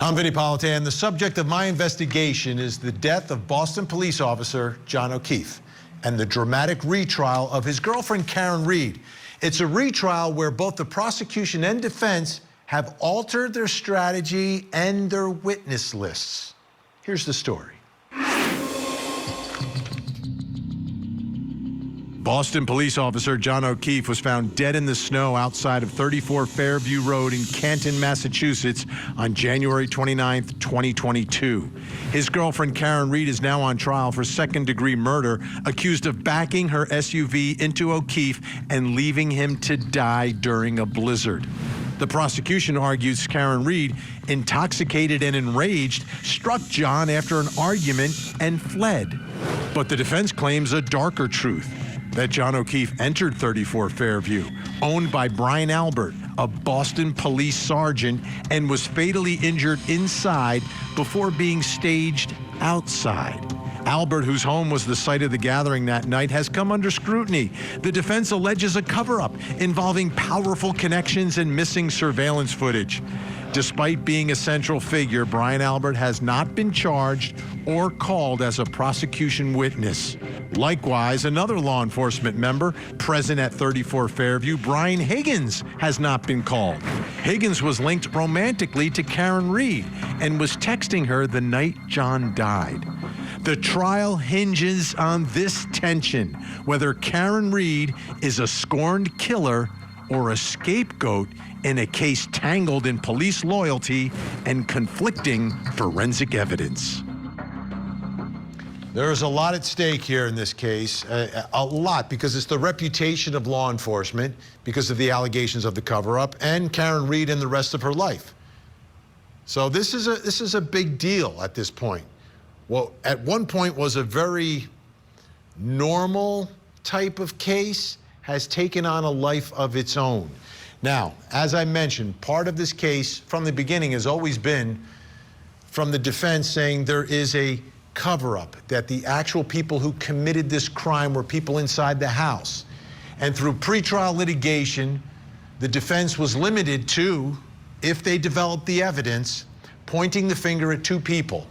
I'm Vinnie Politan. The subject of my investigation is the death of Boston police officer John O'Keefe and the dramatic retrial of his girlfriend Karen Read. It's a retrial where both the prosecution and defense have altered their strategy and their witness lists. Here's the story. Boston police officer John O'Keefe was found dead in the snow outside of 34 Fairview Road in Canton, Massachusetts on January 29, 2022. His girlfriend Karen Read is now on trial for second-degree murder, accused of backing her SUV into O'Keefe and leaving him to die during a blizzard. The prosecution argues Karen Read, intoxicated and enraged, struck John after an argument and fled. But the defense claims a darker truth, that John O'Keefe entered 34 Fairview, owned by Brian Albert, a Boston police sergeant, and was fatally injured inside before being staged outside. Albert, whose home was the site of the gathering that night, has come under scrutiny. The defense alleges a cover-up involving powerful connections and missing surveillance footage. Despite being a central figure, Brian Albert has not been charged or called as a prosecution witness. Likewise, another law enforcement member present at 34 Fairview, Brian Higgins, has not been called. Higgins was linked romantically to Karen Read and was texting her the night John died. The trial hinges on this tension, whether Karen Read is a scorned killer or a scapegoat in a case tangled in police loyalty and conflicting forensic evidence. There is a lot at stake here in this case, a lot, because it's the reputation of law enforcement because of the allegations of the cover-up and Karen Read and the rest of her life. So this is a big deal at this point. Well, at one point was a very normal type of case, has taken on a life of its own. Now, as I mentioned, part of this case from the beginning has always been from the defense saying there is a cover-up, that the actual people who committed this crime were people inside the house. And through pretrial litigation, the defense was limited to, if they developed the evidence, pointing the finger at two people,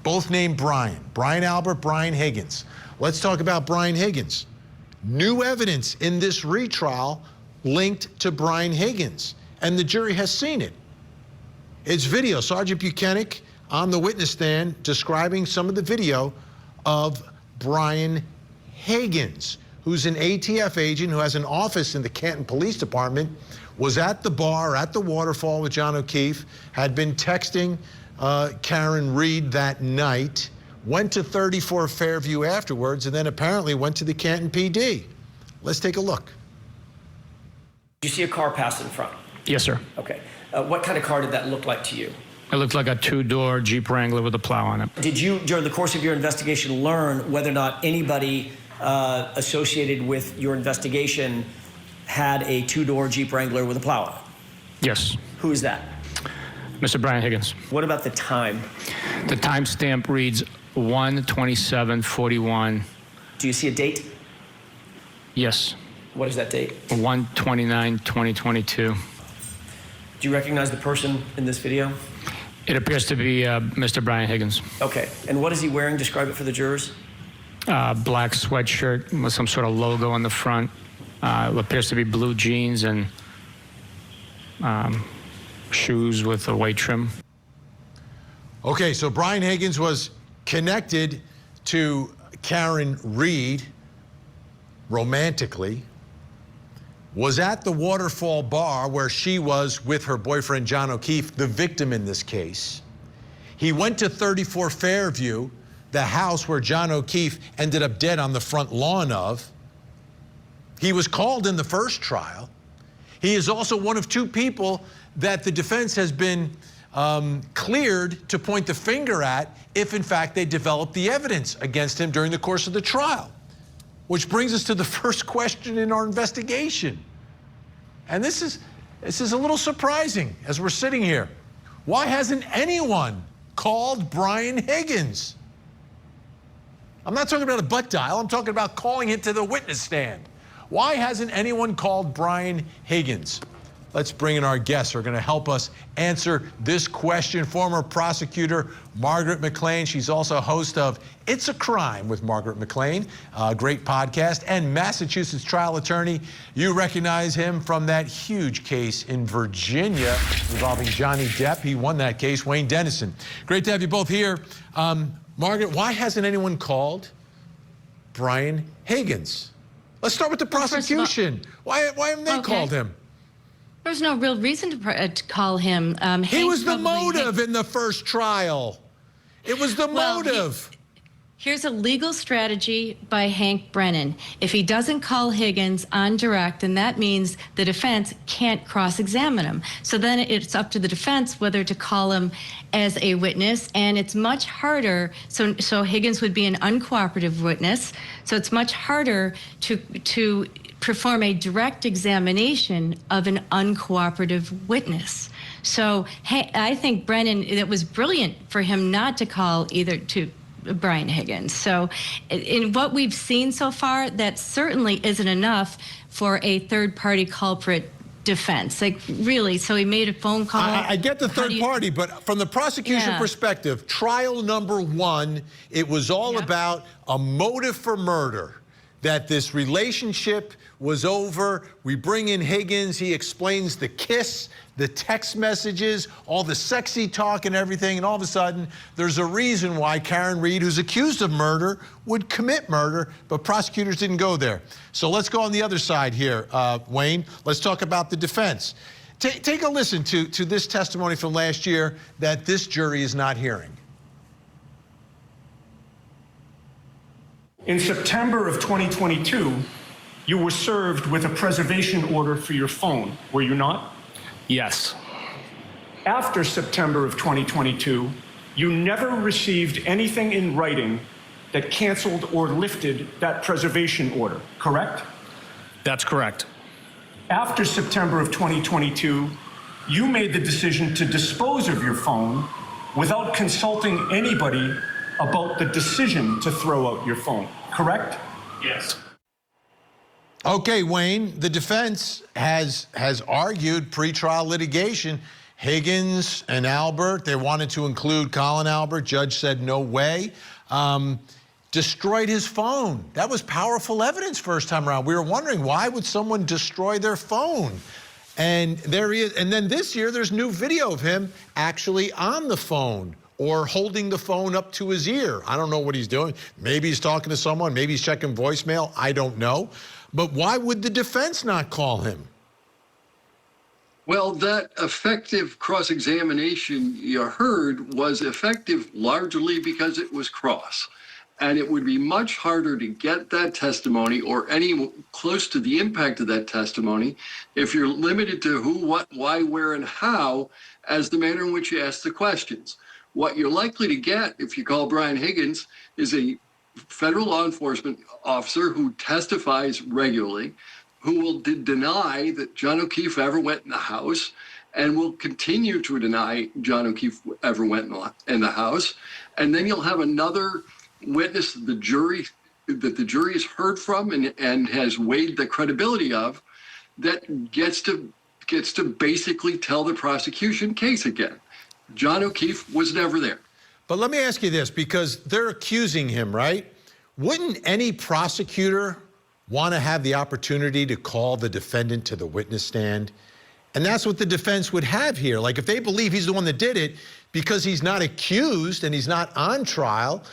both named Brian. Brian Albert, Brian Higgins. Let's talk about Brian Higgins. New evidence in this retrial linked to Brian Higgins, and the jury has seen it. It's video. Sergeant Buchanan on the witness stand describing some of the video of Brian Higgins, who's an ATF agent who has an office in the Canton Police Department, was at the bar at the waterfall with John O'Keefe, had been texting Karen Read that night, went to 34 Fairview afterwards, and then apparently went to the Canton PD. Let's take a look. Did you see a car pass in front? Yes, sir. Okay. What kind of car did that look like to you? It looked like a two-door Jeep Wrangler with a plow on it. Did you, during the course of your investigation, learn whether or not anybody associated with your investigation had a two-door Jeep Wrangler with a plow on it? Yes. Who is that? Mr. Brian Higgins. What about the time? The timestamp reads 1/27/41. Do you see a date? Yes. What is that date? 1/29/2022. Do you recognize the person in this video? It appears to be Mr. Brian Higgins. Okay. And what is he wearing? Describe it for the jurors. Black sweatshirt with some sort of logo on the front. It appears to be blue jeans and shoes with a white trim. Okay, so Brian Higgins was connected to Karen Read romantically, was at the Waterfall Bar where she was with her boyfriend John O'Keefe, the victim in this case. He went to 34 Fairview, the house where John O'Keefe ended up dead on the front lawn of. He was called in the first trial. He is also one of two people that the defense has been cleared to point the finger at if, in fact, they developed the evidence against him during the course of the trial. Which brings us to the first question in our investigation. And this is a little surprising as we're sitting here. Why hasn't anyone called Brian Higgins? I'm not talking about a butt dial. I'm talking about calling it to the witness stand. Why hasn't anyone called Brian Higgins? let's bring in our guests who are going to help us answer this question. Former prosecutor Margaret McLean. She's also host of It's a Crime with Margaret McLean, a great podcast, and Massachusetts trial attorney. You recognize him from that huge case in Virginia involving Johnny Depp. He won that case. Wayne Dennison. Great to have you both here. Margaret, why hasn't anyone called Brian Higgins? Let's start with the prosecution. Why haven't they called him? There's no real reason to call him. He was the motive in the first trial. It was the motive. Here's a legal strategy by Hank Brennan. If he doesn't call Higgins on direct, then that means the defense can't cross-examine him. So then it's up to the defense whether to call him as a witness, and it's much harder. So Higgins would be an uncooperative witness. So it's much harder to perform a direct examination of an uncooperative witness. So I think Brennan, it was brilliant for him not to call either to Brian Higgins. So in what we've seen so far, that certainly isn't enough for a third-party culprit defense. Like, really, so he made a phone call. I get the third party, but from the prosecution perspective, trial number one, it was all about a motive for murder, that this relationship was over. We bring in Higgins. He explains the kiss, the text messages, all the sexy talk and everything. And all of a sudden, there's a reason why Karen Read, who's accused of murder, would commit murder, but prosecutors didn't go there. So let's go on the other side here, Wayne. Let's talk about the defense. Take a listen to this testimony from last year that this jury is not hearing. In September of 2022, you were served with a preservation order for your phone, were you not? Yes. After September of 2022, you never received anything in writing that canceled or lifted that preservation order, correct? That's correct. After September of 2022, you made the decision to dispose of your phone without consulting anybody about the decision to throw out your phone, correct? Yes. Okay, Wayne, the defense has argued pretrial litigation. Higgins and Albert, they wanted to include Colin Albert. Judge said no way. Destroyed his phone. That was powerful evidence first time around. We were wondering, why would someone destroy their phone? And there he is. And then this year, there's new video of him actually on the phone or holding the phone up to his ear. I don't know what he's doing. Maybe he's talking to someone. Maybe he's checking voicemail. I don't know. But why would the defense not call him? Well, that effective cross-examination you heard was effective largely because it was cross. And it would be much harder to get that testimony or any close to the impact of that testimony if you're limited to who, what, why, where, and how as the manner in which you ask the questions. What you're likely to get if you call Brian Higgins is a federal law enforcement officer who testifies regularly, who will deny that John O'Keefe ever went in the house and will continue to deny John O'Keefe ever went in the house. And then you'll have another witness that the jury has heard from and has weighed the credibility of that gets to basically tell the prosecution case again. John O'Keefe was never there. But let me ask you this, because they're accusing him, right? Wouldn't any prosecutor want to have the opportunity to call the defendant to the witness stand? And that's what the defense would have here. Like, if they believe he's the one that did it because he's not accused and he's not on trial,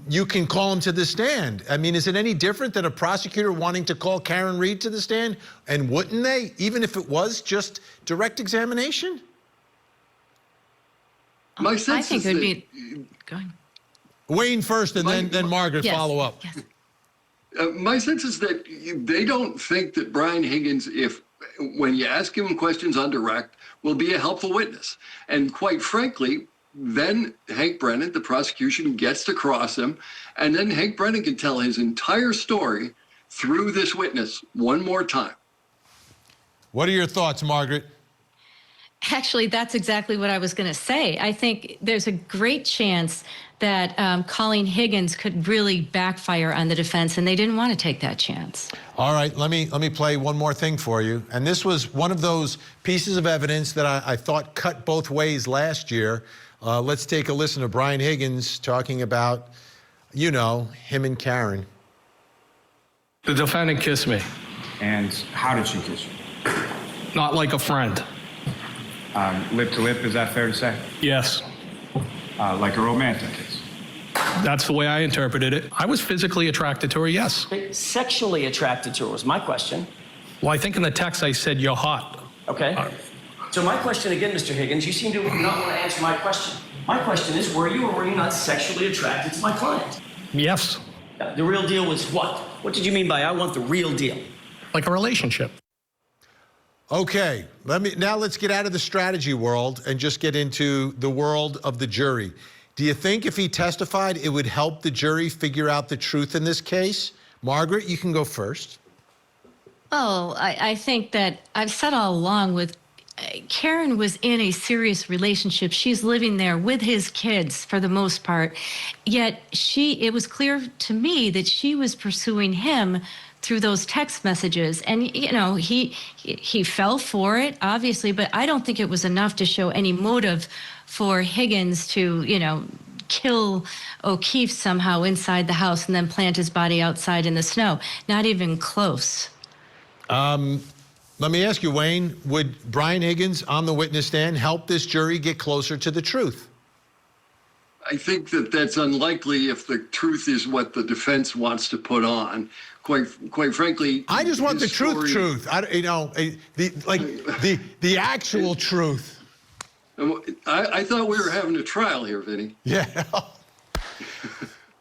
you can call him to the stand. I mean, is it any different than a prosecutor wanting to call Karen Read to the stand? And wouldn't they, even if it was just direct examination? My sense I think is it would that, be. Go ahead. Wayne first, and then Margaret follow up. Yes. my sense is that they don't think that Brian Higgins, when you ask him questions on direct, will be a helpful witness. And quite frankly, then Hank Brennan, the prosecution, gets to cross him, and then Hank Brennan can tell his entire story through this witness one more time. What are your thoughts, Margaret? Actually, that's exactly what I was going to say. I think there's a great chance that calling Higgins could really backfire on the defense, and they didn't want to take that chance. All right, let me play one more thing for you. And this was one of those pieces of evidence that I thought cut both ways last year. Let's take a listen to Brian Higgins talking about, you know, him and Karen. The defendant kissed me. And how did she kiss you? Not like a friend. Lip to lip, is that fair to say? Yes. Like a romantic kiss? That's the way I interpreted it. I was physically attracted to her, yes. Sexually attracted to her was my question. Well, I think in the text I said, you're hot. Okay. So my question again, Mr. Higgins, you seem to not want to answer my question. My question is, were you or were you not sexually attracted to my client? Yes. The real deal was what? What did you mean by I want the real deal? Like a relationship. Okay, let's get out of the strategy world and just get into the world of the jury. Do you think if he testified, it would help the jury figure out the truth in this case? Margaret, you can go first. Oh, I think that I've said all along with Karen was in a serious relationship. She's living there with his kids for the most part. Yet it was clear to me that she was pursuing him through those text messages. And, you know, he fell for it, obviously, but I don't think it was enough to show any motive for Higgins to, you know, kill O'Keefe somehow inside the house and then plant his body outside in the snow. Not even close. Let me ask you, Wayne, would Brian Higgins on the witness stand help this jury get closer to the truth? I think that that's unlikely if the truth is what the defense wants to put on. Quite frankly, I just want the truth. The actual truth. I thought we were having a trial here, Vinny. Yeah.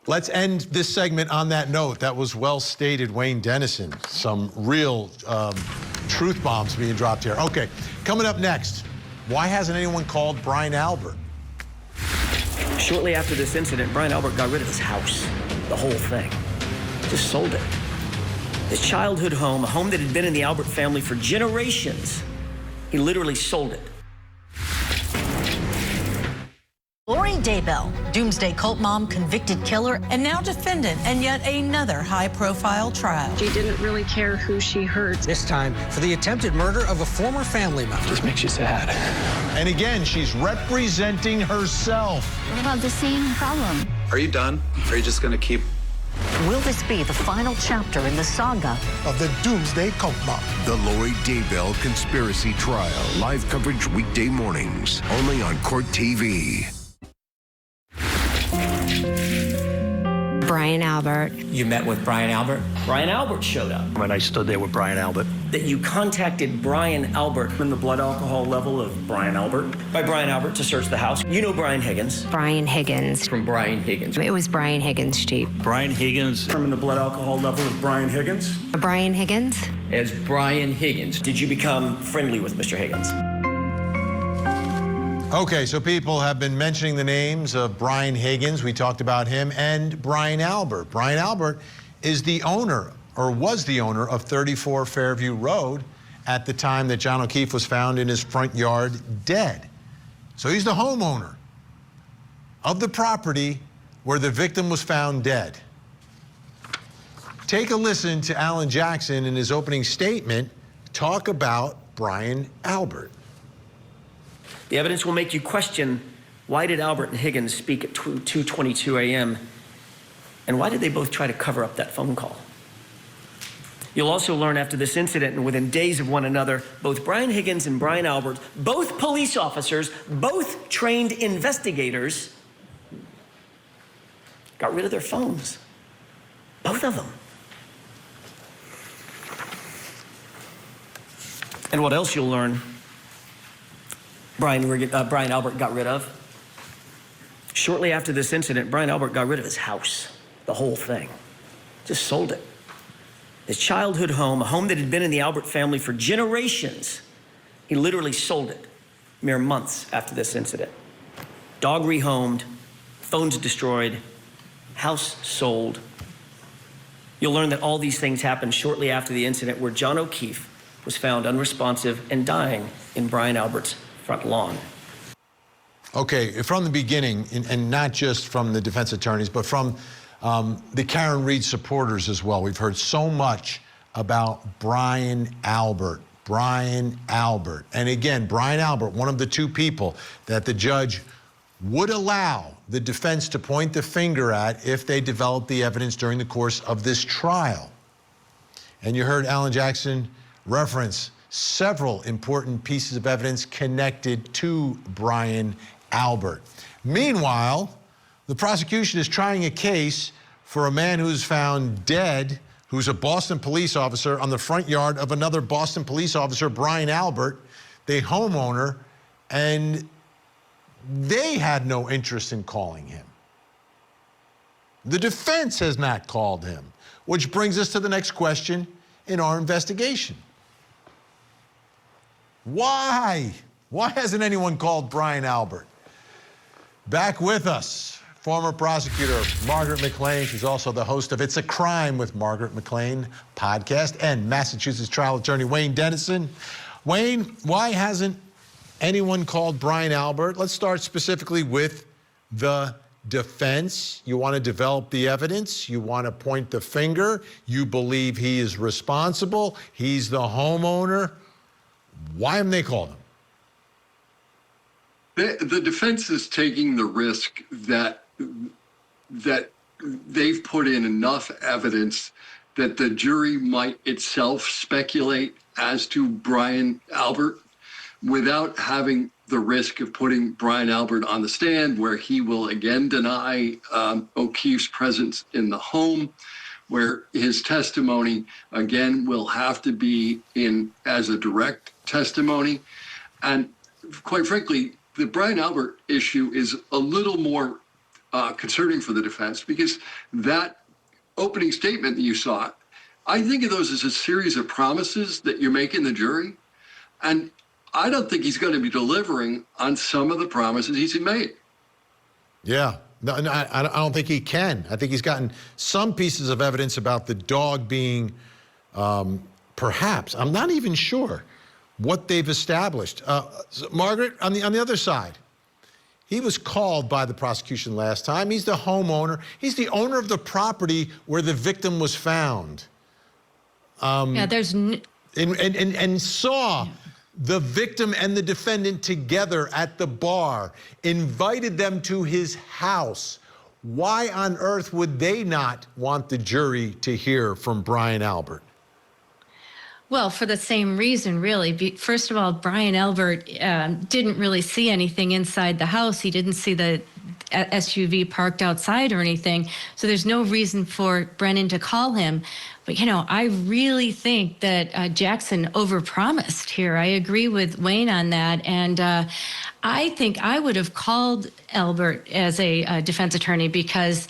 Let's end this segment on that note. That was well stated, Wayne Dennison. Some real truth bombs being dropped here. Okay, coming up next, why hasn't anyone called Brian Albert? Shortly after this incident, Brian Albert got rid of his house, the whole thing. Just sold it. His childhood home, a home that had been in the Albert family for generations. He literally sold it. Lori Daybell, doomsday cult mom, convicted killer, and now defendant in yet another high-profile trial. She didn't really care who she hurt. This time for the attempted murder of a former family member. Just makes you sad. And again, she's representing herself. What about the same problem? Are you done? Or are you just going to keep... Will this be the final chapter in the saga Of the doomsday cult mom. The Lori Daybell Conspiracy Trial. Live coverage weekday mornings. Only on Court TV. Brian Albert. You met with Brian Albert? Brian Albert showed up. When I stood there with Brian Albert. That you contacted Brian Albert and the blood alcohol level of Brian Albert by Brian Albert to search the house. You know Brian Higgins. Brian Higgins. From Brian Higgins. It was Brian Higgins, Chief. Brian Higgins. Determine the blood alcohol level of Brian Higgins. Brian Higgins? As Brian Higgins. Did you become friendly with Mr. Higgins? Okay, so people have been mentioning the names of Brian Higgins. We talked about him, and Brian Albert. Brian Albert is the owner, or was the owner, of 34 Fairview Road at the time that John O'Keefe was found in his front yard dead. So he's the homeowner of the property where the victim was found dead. Take a listen to Alan Jackson in his opening statement talk about Brian Albert. The evidence will make you question, why did Albert and Higgins speak at 2:22 a.m. and why did they both try to cover up that phone call? You'll also learn after this incident and within days of one another, both Brian Higgins and Brian Albert, both police officers, both trained investigators, got rid of their phones. Both of them. And what else you'll learn, Brian Albert got rid of. Shortly after this incident, Brian Albert got rid of his house, the whole thing. Just sold it. His childhood home, a home that had been in the Albert family for generations. He literally sold it mere months after this incident. Dog rehomed, phones destroyed, house sold. You'll learn that all these things happened shortly after the incident where John O'Keefe was found unresponsive and dying in Brian Albert's front lawn. Okay, from the beginning, and not just from the defense attorneys, but from the Karen Read supporters as well, we've heard so much about Brian Albert. Brian Albert. And again, Brian Albert, one of the two people that the judge would allow the defense to point the finger at if they developed the evidence during the course of this trial. And you heard Alan Jackson reference several important pieces of evidence connected to Brian Albert. Meanwhile, the prosecution is trying a case for a man who's found dead, who's a Boston police officer, on the front yard of another Boston police officer, Brian Albert, the homeowner, and they had no interest in calling him. The defense has not called him, which brings us to the next question in our investigation. Why? Why hasn't anyone called Brian Albert? Back with us, former prosecutor Margaret McLean. She's also the host of It's a Crime with Margaret McLean podcast, and Massachusetts trial attorney Wayne Dennison. Wayne, why hasn't anyone called Brian Albert? Let's start specifically with the defense. You want to develop the evidence. You want to point the finger. You believe he is responsible. He's the homeowner. Why haven't they called him? The defense is taking the risk that they've put in enough evidence that the jury might itself speculate as to Brian Albert without having the risk of putting Brian Albert on the stand, where he will again deny O'Keefe's presence in the home, where his testimony again will have to be in as a direct testimony. And quite frankly, the Brian Albert issue is a little more concerning for the defense, because that opening statement that you saw, I think of those as a series of promises that you're making the jury. And I don't think he's going to be delivering on some of the promises he's made. Yeah, no, I don't think he can. I think he's gotten some pieces of evidence about the dog being, perhaps, I'm not even sure what they've established. Margaret, on the other side, he was called by the prosecution last time. He's the homeowner. He's the owner of the property where the victim was found. Yeah, there's... And saw the victim and the defendant together at the bar, invited them to his house. Why on earth would they not want the jury to hear from Brian Albert? Well, for the same reason, really. First of all, Brian Albert didn't really see anything inside the house. He didn't see the SUV parked outside or anything. So there's no reason for Brennan to call him. But, you know, I really think that Jackson overpromised here. I agree with Wayne on that. And I think I would have called Albert as a defense attorney, because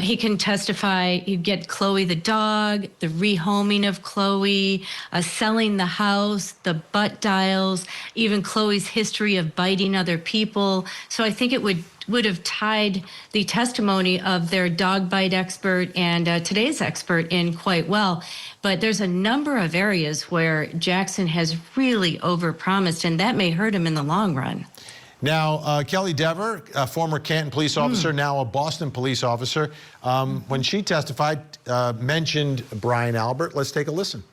he can testify. You get Chloe the dog, the rehoming of Chloe, selling the house, the butt dials, even Chloe's history of biting other people. So I think it would have tied the testimony of their dog bite expert and today's expert in quite well. But there's a number of areas where Jackson has really overpromised, and that may hurt him in the long run. Now, Kelly Dever, a former Canton police officer, now a Boston police officer, when she testified, mentioned Brian Albert. Let's take a listen.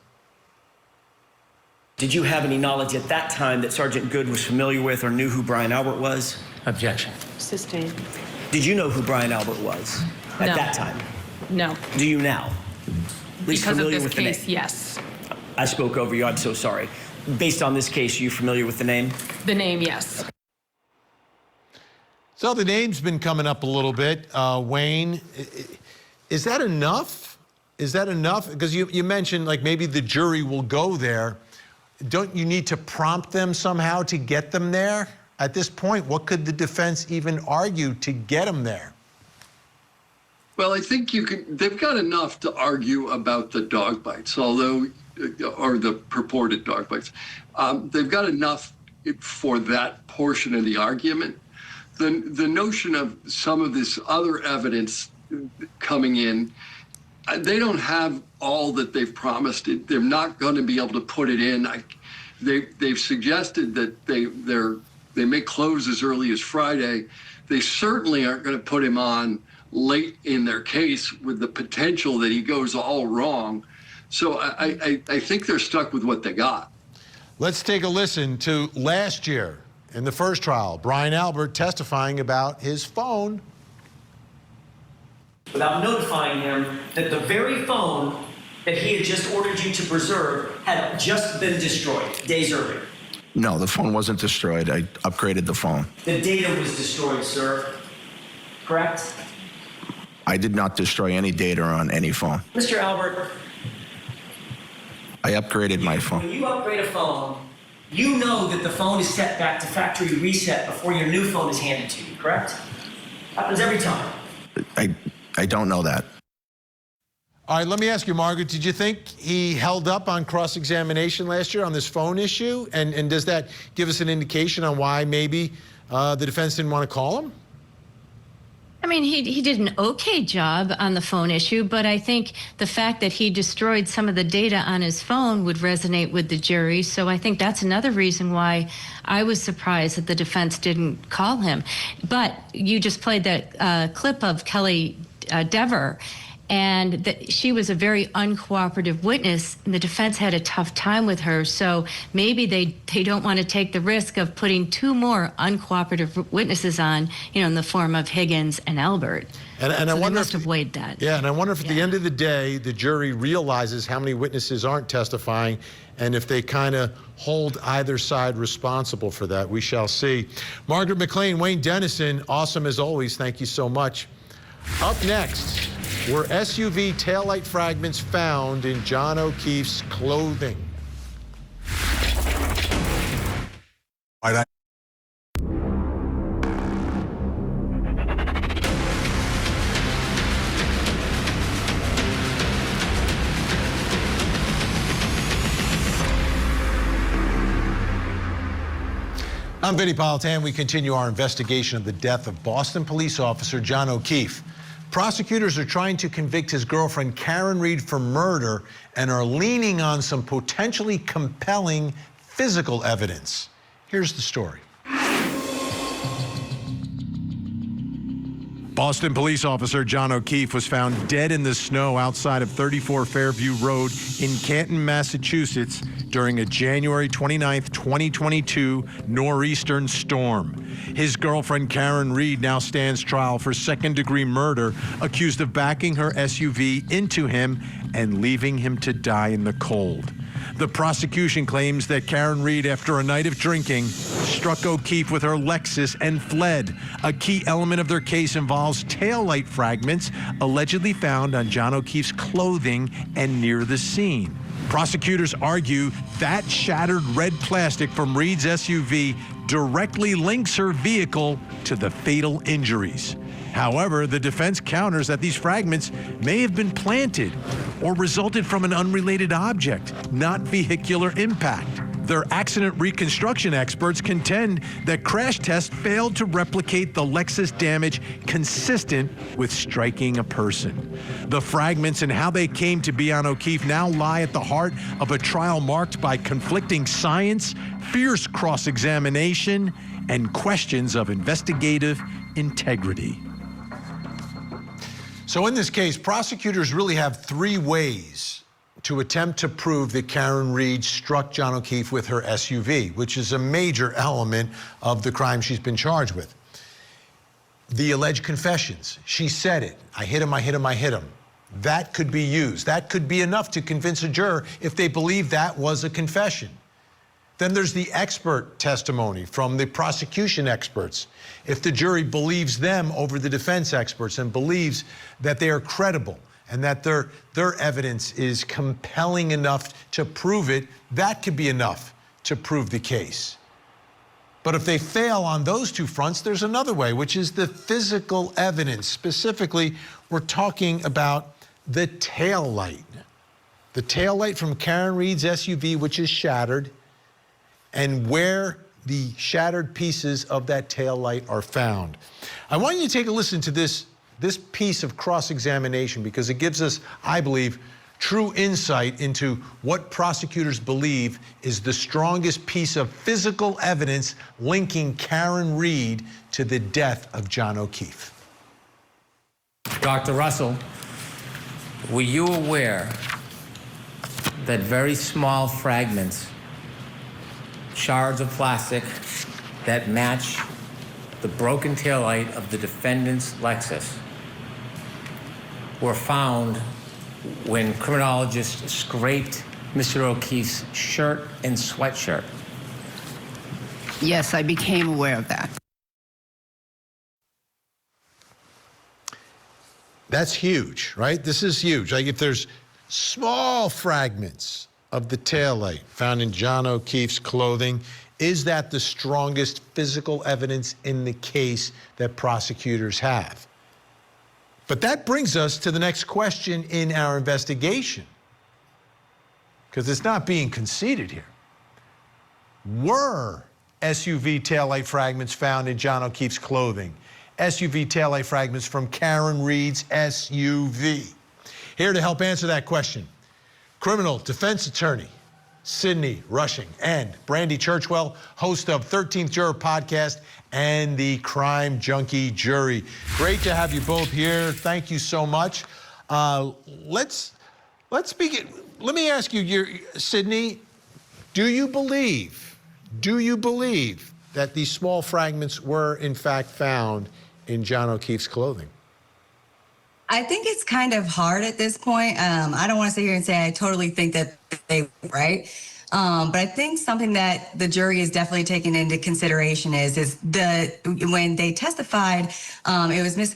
Did you have any knowledge at that time that Sergeant Good was familiar with or knew who Brian Albert was? Objection. Sustained. Did you know who Brian Albert was at that time? No. Do you now? At least Because of familiar this with case, the name? yes. I spoke over you. I'm so sorry. Based on this case, are you familiar with the name? The name, yes. So the name's been coming up a little bit. Wayne, is that enough? Is that enough? Because you mentioned, like, maybe the jury will go there. Don't you need to prompt them somehow to get them there? At this point, what could the defense even argue to get them there? Well, I think they've got enough to argue about the dog bites, or the purported dog bites. They've got enough for that portion of the argument. The notion of some of this other evidence coming in, they don't have all that they've promised. They're not going to be able to put it in. They've suggested that they may close as early as Friday. They certainly aren't going to put him on late in their case with the potential that he goes all wrong. So I think they're stuck with what they got. Let's take a listen to last year in the first trial, Brian Albert testifying about his phone. Without notifying him that the very phone that he had just ordered you to preserve had just been destroyed days earlier. No, the phone wasn't destroyed. I upgraded the phone. The data was destroyed, sir. Correct? I did not destroy any data on any phone. Mr. Albert, I upgraded my phone. when you upgrade a phone, you know that the phone is set back to factory reset before your new phone is handed to you, correct? Happens every time. I don't know that. All right, let me ask you, Margaret, did you think he held up on cross-examination last year on this phone issue? And does that give us an indication on why maybe the defense didn't want to call him? I mean, he did an okay job on the phone issue, but I think the fact that he destroyed some of the data on his phone would resonate with the jury. So I think that's another reason why I was surprised that the defense didn't call him. But you just played that clip of Kelly Dever, and that she was a very uncooperative witness, and the defense had a tough time with her. So maybe they don't want to take the risk of putting two more uncooperative witnesses on, in the form of Higgins and Albert. And so I wonder they must have weighed that. Yeah, and I wonder if at the end of the day, the jury realizes how many witnesses aren't testifying, and if they kind of hold either side responsible for that. We shall see. Margaret McLean, Wayne Dennison, awesome as always. Thank you so much. Up next, were SUV taillight fragments found in John O'Keefe's clothing? All right. I'm Vinnie Politan. We continue our investigation of the death of Boston police officer John O'Keefe. Prosecutors are trying to convict his girlfriend Karen Reed for murder and are leaning on some potentially compelling physical evidence. Here's the story. Boston police officer John O'Keefe was found dead in the snow outside of 34 Fairview Road in Canton, Massachusetts during a January 29, 2022 nor'eastern storm. His girlfriend Karen Reed now stands trial for second-degree murder, accused of backing her SUV into him and leaving him to die in the cold. The prosecution claims that Karen Reed, after a night of drinking, struck O'Keefe with her Lexus and fled. A key element of their case involves taillight fragments allegedly found on John O'Keefe's clothing and near the scene. Prosecutors argue that shattered red plastic from Reed's SUV directly links her vehicle to the fatal injuries. However, the defense counters that these fragments may have been planted or resulted from an unrelated object, not vehicular impact. Their accident reconstruction experts contend that crash tests failed to replicate the Lexus damage consistent with striking a person. The fragments and how they came to be on O'Keefe now lie at the heart of a trial marked by conflicting science, fierce cross-examination, and questions of investigative integrity. So in this case, prosecutors really have three ways to attempt to prove that Karen Reed struck John O'Keefe with her SUV, which is a major element of the crime she's been charged with. The alleged confessions. She said it. I hit him, I hit him, I hit him. That could be used. That could be enough to convince a juror if they believe that was a confession. Then there's the expert testimony from the prosecution experts. If the jury believes them over the defense experts and believes that they are credible and that their evidence is compelling enough to prove it, that could be enough to prove the case. But if they fail on those two fronts, there's another way, which is the physical evidence. Specifically, we're talking about the taillight. The taillight from Karen Reed's SUV, which is shattered, and where the shattered pieces of that taillight are found. I want you to take a listen to this piece of cross-examination because it gives us, I believe, true insight into what prosecutors believe is the strongest piece of physical evidence linking Karen Read to the death of John O'Keefe. Dr. Russell, were you aware that very small fragments, shards of plastic that match the broken taillight of the defendant's Lexus were found when criminologists scraped Mr. O'Keefe's shirt and sweatshirt? Yes, I became aware of that. That's huge, right? This is huge. Like, if there's small fragments of the taillight found in John O'Keefe's clothing, is that the strongest physical evidence in the case that prosecutors have? But that brings us to the next question in our investigation, because it's not being conceded here. Were SUV taillight fragments found in John O'Keefe's clothing? SUV taillight fragments from Karen Read's SUV. Here to help answer that question, criminal defense attorney Sydney Rushing and Brandy Churchwell, host of 13th Juror Podcast and the Crime Junkie Jury. Great to have you both here. Thank you so much. Let's begin. Let me ask you, Sydney, do you believe that these small fragments were in fact found in John O'Keefe's clothing? I think it's kind of hard at this point. I don't want to sit here and say I totally think that they were right. But I think something that the jury is definitely taking into consideration is when they testified, it was Miss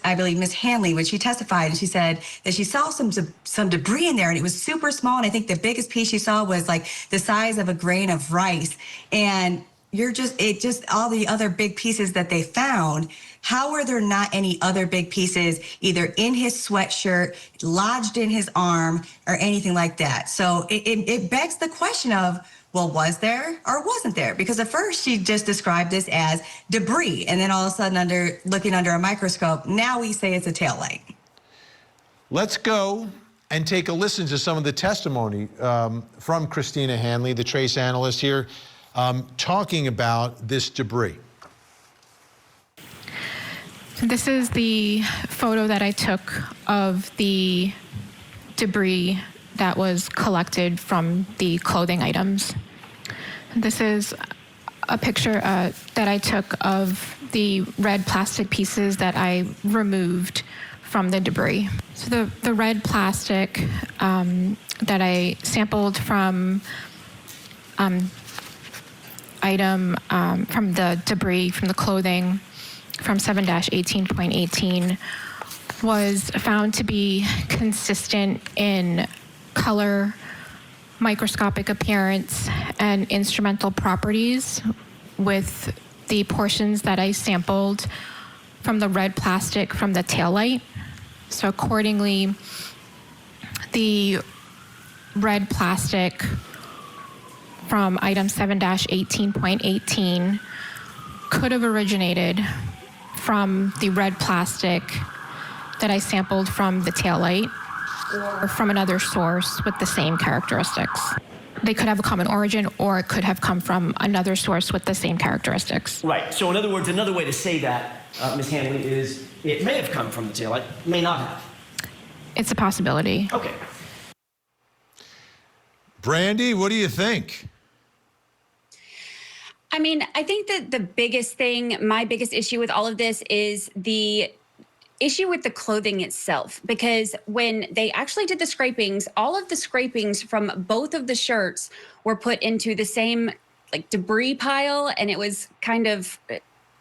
Hanley, when she testified, and she said that she saw some debris in there, and it was super small. And I think the biggest piece she saw was like the size of a grain of rice. And all the other big pieces that they found, how are there not any other big pieces either in his sweatshirt, lodged in his arm, or anything like that? So it begs the question of, well, was there or wasn't there? Because at first she just described this as debris, and then all of a sudden, looking under a microscope, now we say it's a taillight. Let's go and take a listen to some of the testimony from Christina Hanley, the trace analyst here, talking about this debris. This is the photo that I took of the debris that was collected from the clothing items. This is a picture that I took of the red plastic pieces that I removed from the debris. So the red plastic that I sampled from from the debris from the clothing from 7-18.18 was found to be consistent in color, microscopic appearance, and instrumental properties with the portions that I sampled from the red plastic from the taillight. So accordingly, the red plastic from item 7-18.18 could have originated from the red plastic that I sampled from the taillight or from another source with the same characteristics. They could have a common origin, or it could have come from another source with the same characteristics. Right. So in other words, another way to say that, Ms. Hanley, is it may have come from the taillight, may not have. It's a possibility. Okay. Brandy, what do you think? I mean, I think that the biggest thing, my biggest issue with all of this is the issue with the clothing itself, because when they actually did the scrapings, all of the scrapings from both of the shirts were put into the same like debris pile, and it was kind of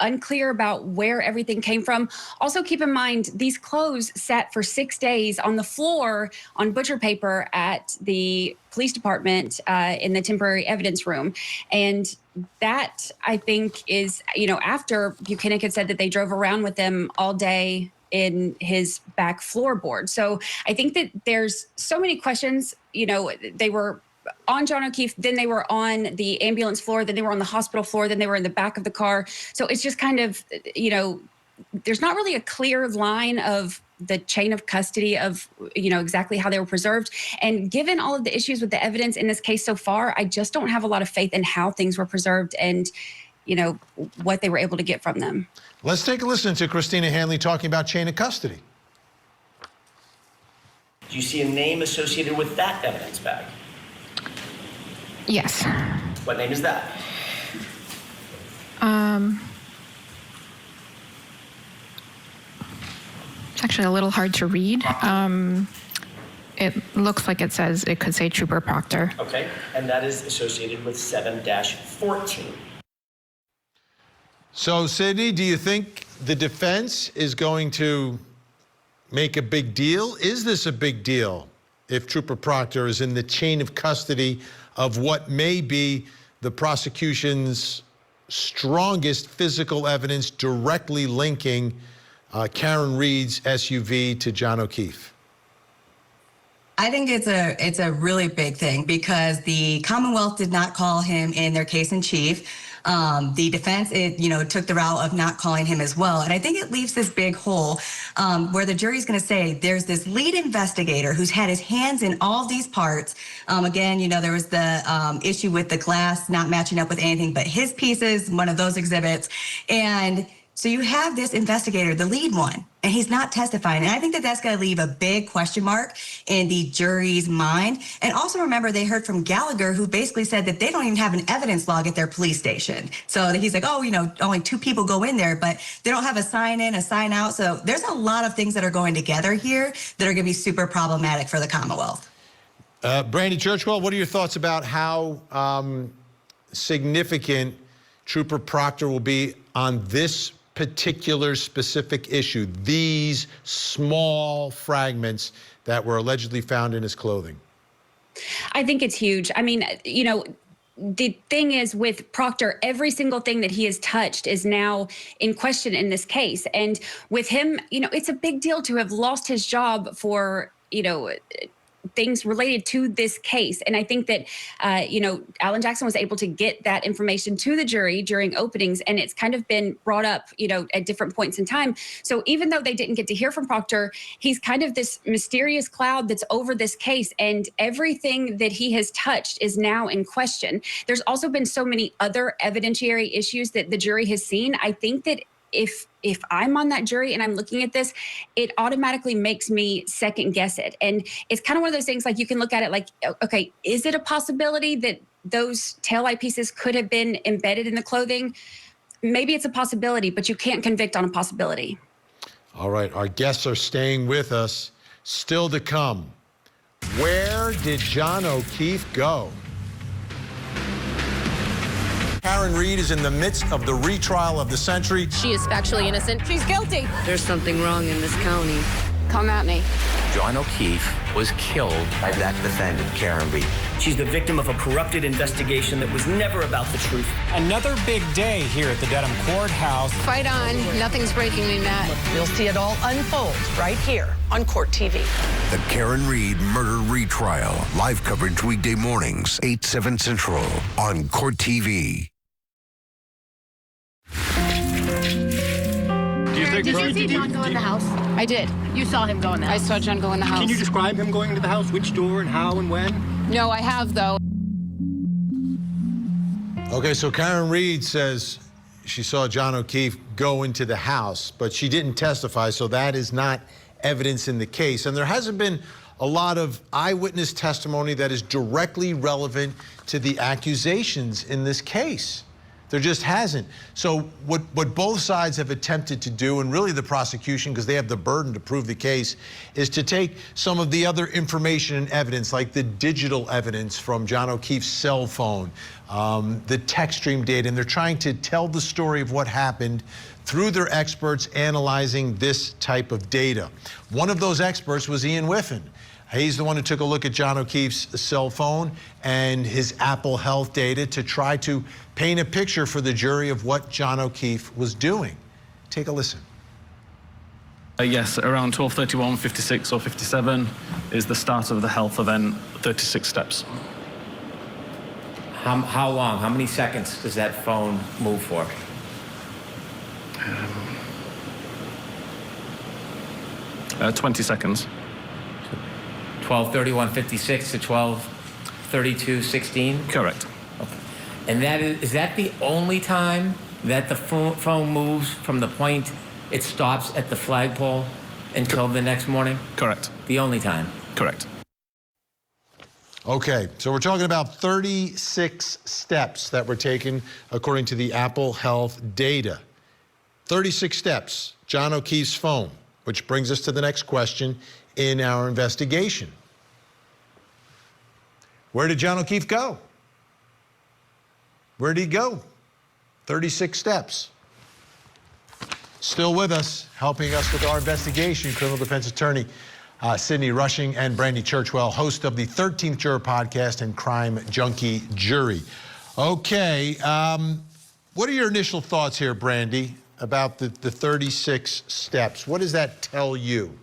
unclear about where everything came from. Also, keep in mind, these clothes sat for 6 days on the floor on butcher paper at the police department in the temporary evidence room. And that, I think, is, after Buchanan had said that they drove around with them all day in his back floorboard. So I think that there's so many questions. They were on John O'Keefe, then they were on the ambulance floor, then they were on the hospital floor, then they were in the back of the car. So it's just kind of, there's not really a clear line of the chain of custody of, exactly how they were preserved. And given all of the issues with the evidence in this case so far, I just don't have a lot of faith in how things were preserved and, what they were able to get from them. Let's take a listen to Christina Hanley talking about chain of custody. Do you see a name associated with that evidence bag? Yes. What name is that? It's actually a little hard to read. It looks like it could say Trooper Proctor. Okay, and that is associated with 7-14. So, Sydney, do you think the defense is going to make a big deal? Is this a big deal if Trooper Proctor is in the chain of custody of what may be the prosecution's strongest physical evidence directly linking Karen Read's SUV to John O'Keefe? I think it's a really big thing because the Commonwealth did not call him in their case in chief. The defense, took the route of not calling him as well. And I think it leaves this big hole where the jury's going to say there's this lead investigator who's had his hands in all these parts. Again, there was the issue with the glass not matching up with anything but his pieces, one of those exhibits. And so you have this investigator, the lead one, and he's not testifying. And I think that that's going to leave a big question mark in the jury's mind. And also remember, they heard from Gallagher, who basically said that they don't even have an evidence log at their police station. So he's like, only 2 people go in there, but they don't have a sign in, a sign out. So there's a lot of things that are going together here that are going to be super problematic for the Commonwealth. Brandy Churchwell, what are your thoughts about how significant Trooper Proctor will be on this particular specific issue, these small fragments that were allegedly found in his clothing? I think it's huge. I mean, the thing is with Proctor, every single thing that he has touched is now in question in this case. And with him, it's a big deal to have lost his job for, things related to this case. And I think that, Alan Jackson was able to get that information to the jury during openings, and it's kind of been brought up, at different points in time. So even though they didn't get to hear from Proctor, he's kind of this mysterious cloud that's over this case, and everything that he has touched is now in question. There's also been so many other evidentiary issues that the jury has seen. I think that if I'm on that jury and I'm looking at this, it automatically makes me second guess it. And it's kind of one of those things, like, you can look at it like, okay, is it a possibility that those taillight pieces could have been embedded in the clothing? Maybe it's a possibility, but you can't convict on a possibility. All right, our guests are staying with us. Still to come, where did John O'Keefe go? Karen Read is in the midst of the retrial of the century. She is factually innocent. She's guilty. There's something wrong in this county. Come at me. John O'Keefe was killed by that defendant, Karen Read. She's the victim of a corrupted investigation that was never about the truth. Another big day here at the Dedham Courthouse. Fight on. Nothing's breaking me, Matt. You'll see it all unfold right here on Court TV. The Karen Read Murder Retrial. Live coverage weekday mornings, 8, 7 Central on Court TV. Did you see John go in the house? I did. You saw him go in the house? I saw John go in the house. Can you describe him going into the house? Which door and how and when? No, I have, though. Okay, so Karen Read says she saw John O'Keefe go into the house, but she didn't testify, so that is not evidence in the case. And there hasn't been a lot of eyewitness testimony that is directly relevant to the accusations in this case. There just hasn't. So what both sides have attempted to do, and really the prosecution, because they have the burden to prove the case, is to take some of the other information and evidence, like the digital evidence from John O'Keefe's cell phone, the text stream data, and they're trying to tell the story of what happened through their experts analyzing this type of data. One of those experts was Ian Whiffen. He's the one who took a look at John O'Keefe's cell phone and his Apple Health data to try to paint a picture for the jury of what John O'Keefe was doing. Take a listen. Yes, around 12:31, 56 or 57 is the start of the health event, 36 steps. How long? How many seconds does that phone move for? 20 seconds. 12:31:56 to 12:32:16? Correct. Okay. And is that the only time that the phone moves from the point it stops at the flagpole until the next morning? Correct. The only time? Correct. Okay, so we're talking about 36 steps that were taken according to the Apple Health data. 36 steps, John O'Keefe's phone, which brings us to the next question in our investigation. Where did John O'Keefe go? Where did he go? 36 steps. Still with us, helping us with our investigation, criminal defense attorney Sydney Rushing and Brandy Churchwell, host of the 13th Juror podcast and Crime Junkie Jury. Okay, what are your initial thoughts here, Brandy, about the 36 steps? What does that tell you?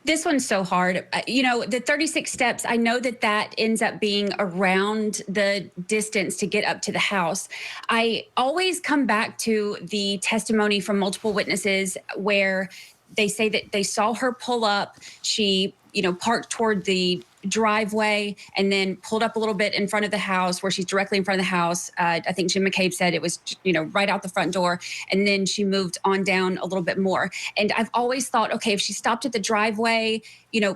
This one's so hard. You know, the 36 steps, I know that ends up being around the distance to get up to the house. I always come back to the testimony from multiple witnesses where they say that they saw her pull up. She, parked toward the driveway and then pulled up a little bit in front of the house where she's directly in front of the house. I think Jim McCabe said it was, right out the front door. And then she moved on down a little bit more. And I've always thought, okay, if she stopped at the driveway,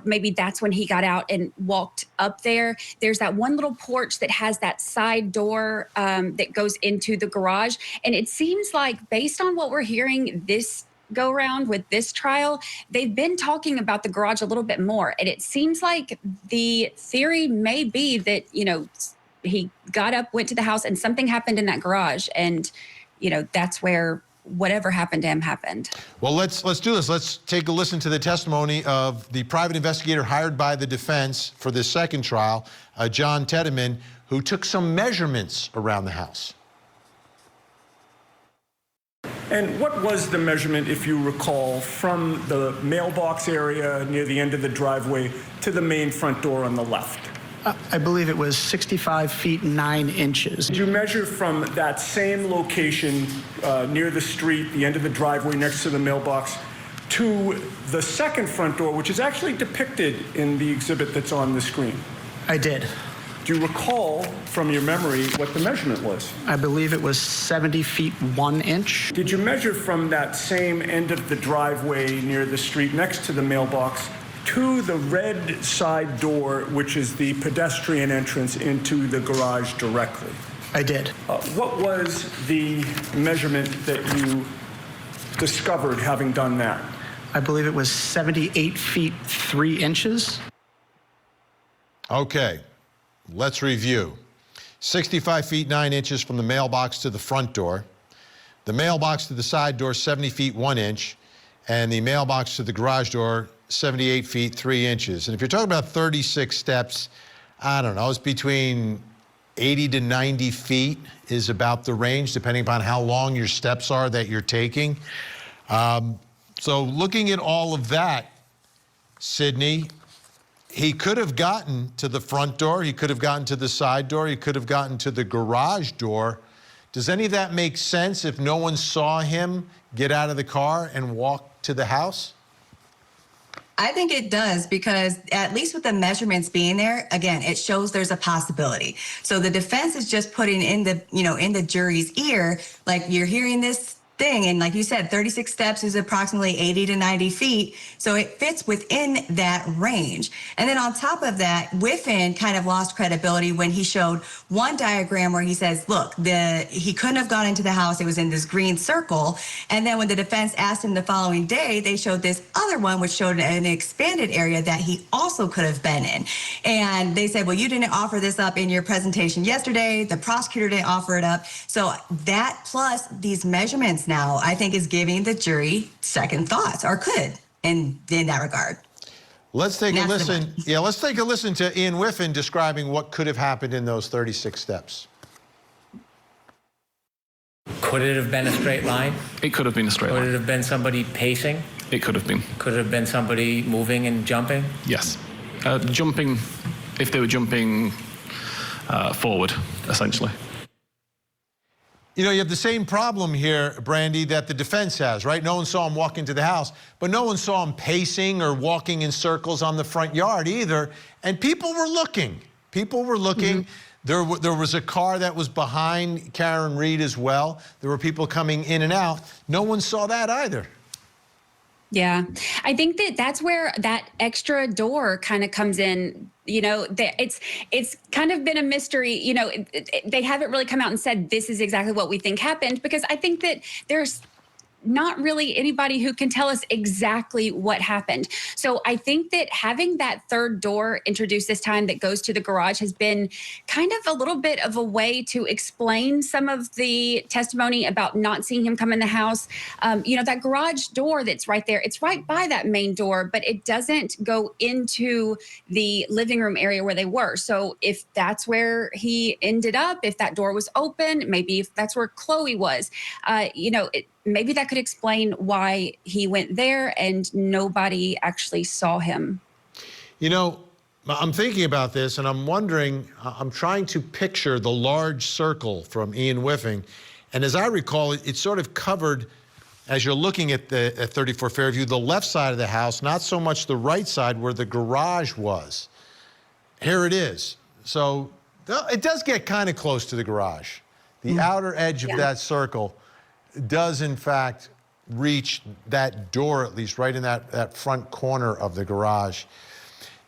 maybe that's when he got out and walked up there. There's that one little porch that has that side door that goes into the garage. And it seems like based on what we're hearing this go around with this trial, they've been talking about the garage a little bit more. And it seems like the theory may be that, he got up, went to the house, and something happened in that garage. And, that's where whatever happened to him happened. Well, let's do this. Let's take a listen to the testimony of the private investigator hired by the defense for this second trial, John Teddeman, who took some measurements around the house. And what was the measurement, if you recall, from the mailbox area near the end of the driveway to the main front door on the left? I believe it was 65 feet 9 inches. Did you measure from that same location near the street, the end of the driveway next to the mailbox, to the second front door, which is actually depicted in the exhibit that's on the screen? I did. Do you recall from your memory what the measurement was? I believe it was 70 feet 1 inch. Did you measure from that same end of the driveway near the street next to the mailbox to the red side door, which is the pedestrian entrance into the garage directly? I did. What was the measurement that you discovered having done that? I believe it was 78 feet 3 inches. Okay. Let's review. 65 feet 9 inches from the mailbox to the front door. The mailbox to the side door, 70 feet 1 inch. And the mailbox to the garage door, 78 feet 3 inches. And if you're talking about 36 steps, I don't know, it's between 80 to 90 feet is about the range, depending upon how long your steps are that you're taking. So looking at all of that, Sydney, he could have gotten to the front door, he could have gotten to the side door, he could have gotten to the garage door. Does any of that make sense if no one saw him get out of the car and walk to the house? I think it does, because at least with the measurements being there, again, it shows there's a possibility. So the defense is just putting in the, in the jury's ear, like, you're hearing this thing, and like you said, 36 steps is approximately 80 to 90 feet, so it fits within that range. And then on top of that, Whiffen kind of lost credibility when he showed one diagram where he says, look, he couldn't have gone into the house, it was in this green circle. And then when the defense asked him the following day, they showed this other one which showed an expanded area that he also could have been in. And they said, well, you didn't offer this up in your presentation yesterday, the prosecutor didn't offer it up. So that plus these measurements now, I think, is giving the jury second thoughts, or could in that regard. Let's take a listen. Yeah, let's take a listen to Ian Whiffen describing what could have happened in those 36 steps. Could it have been a straight line? It could have been a straight line. Could it have been somebody pacing? It could have been. Could it have been somebody moving and jumping? Yes. Jumping, if they were jumping forward, essentially. You know, you have the same problem here, Brandy, that the defense has, right? No one saw him walk into the house, but no one saw him pacing or walking in circles on the front yard either. And people were looking. People were looking. There was a car that was behind Karen Read as well. There were people coming in and out. No one saw that either. Yeah, I think that's where that extra door kind of comes in. You know, it's kind of been a mystery. You know, they haven't really come out and said this is exactly what we think happened, because I think that there's not really anybody who can tell us exactly what happened. So I think that having that third door introduced this time that goes to the garage has been kind of a little bit of a way to explain some of the testimony about not seeing him come in the house. You know, that garage door that's right there, it's right by that main door, but it doesn't go into the living room area where they were. So if that's where he ended up, if that door was open, maybe if that's where Chloe was, you know, maybe that could explain why he went there and nobody actually saw him. You know, I'm thinking about this and I'm wondering, I'm trying to picture the large circle from Ian Whiffing. And as I recall, it's sort of covered, as you're looking at 34 Fairview, the left side of the house, not so much the right side where the garage was. Here it is. So it does get kind of close to the garage. The outer edge of that circle does in fact reach that door, at least right in that front corner of the garage.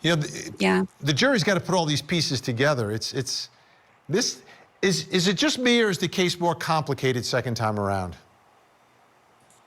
You know, the jury's got to put all these pieces together. Is it just me, or is the case more complicated second time around?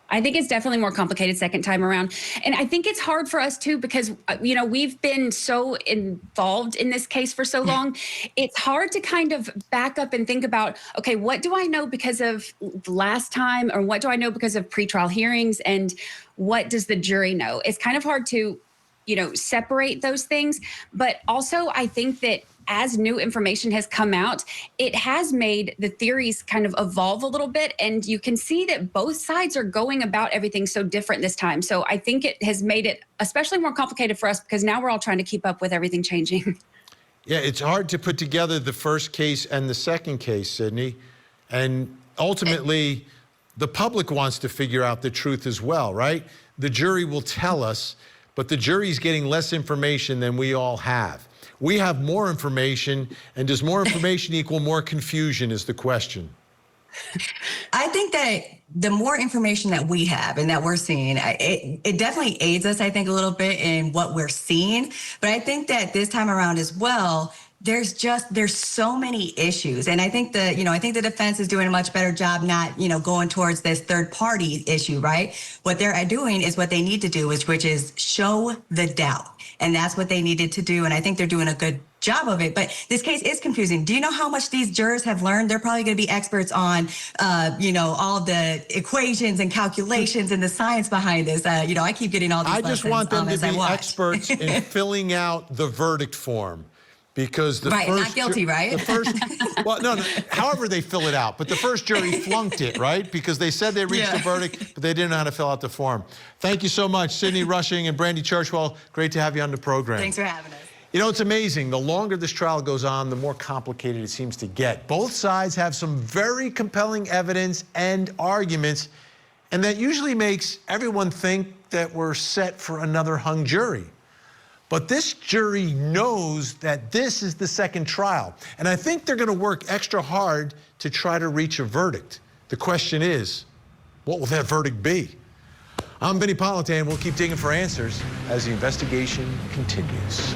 I think it's definitely more complicated second time around. And I think it's hard for us too, because, you know, we've been so involved in this case for so long. It's hard to kind of back up and think about, okay, what do I know because of last time, or what do I know because of pretrial hearings, and what does the jury know? It's kind of hard to, you know, separate those things. But also I think that as new information has come out, it has made the theories kind of evolve a little bit. And you can see that both sides are going about everything so different this time. So I think it has made it especially more complicated for us, because now we're all trying to keep up with everything changing. Yeah, it's hard to put together the first case and the second case, Sydney. And ultimately, the public wants to figure out the truth as well, right? The jury will tell us, but the jury's getting less information than we all have. We have more information, and does more information equal more confusion is the question. I think that the more information that we have and that we're seeing, it definitely aids us, I think, a little bit in what we're seeing. But I think that this time around as well, there's so many issues. And I think the defense is doing a much better job not, going towards this third party issue, right? What they're doing is what they need to do, which is show the doubt. And that's what they needed to do. And I think they're doing a good job of it. But this case is confusing. Do you know how much these jurors have learned? They're probably going to be experts on, all the equations and calculations and the science behind this. I keep getting all these I just want them to be experts in filling out the verdict form. Because the right, first not guilty, right? The first, well, no, however they fill it out. But the first jury flunked it, right? Because they said they reached a verdict, but they didn't know how to fill out the form. Thank you so much, Sydney Rushing and Brandy Churchwell. Great to have you on the program. Thanks for having us. You know, it's amazing. The longer this trial goes on, the more complicated it seems to get. Both sides have some very compelling evidence and arguments, and that usually makes everyone think that we're set for another hung jury. But this jury knows that this is the second trial. And I think they're going to work extra hard to try to reach a verdict. The question is, what will that verdict be? I'm Vinnie Politan. We'll keep digging for answers as the investigation continues.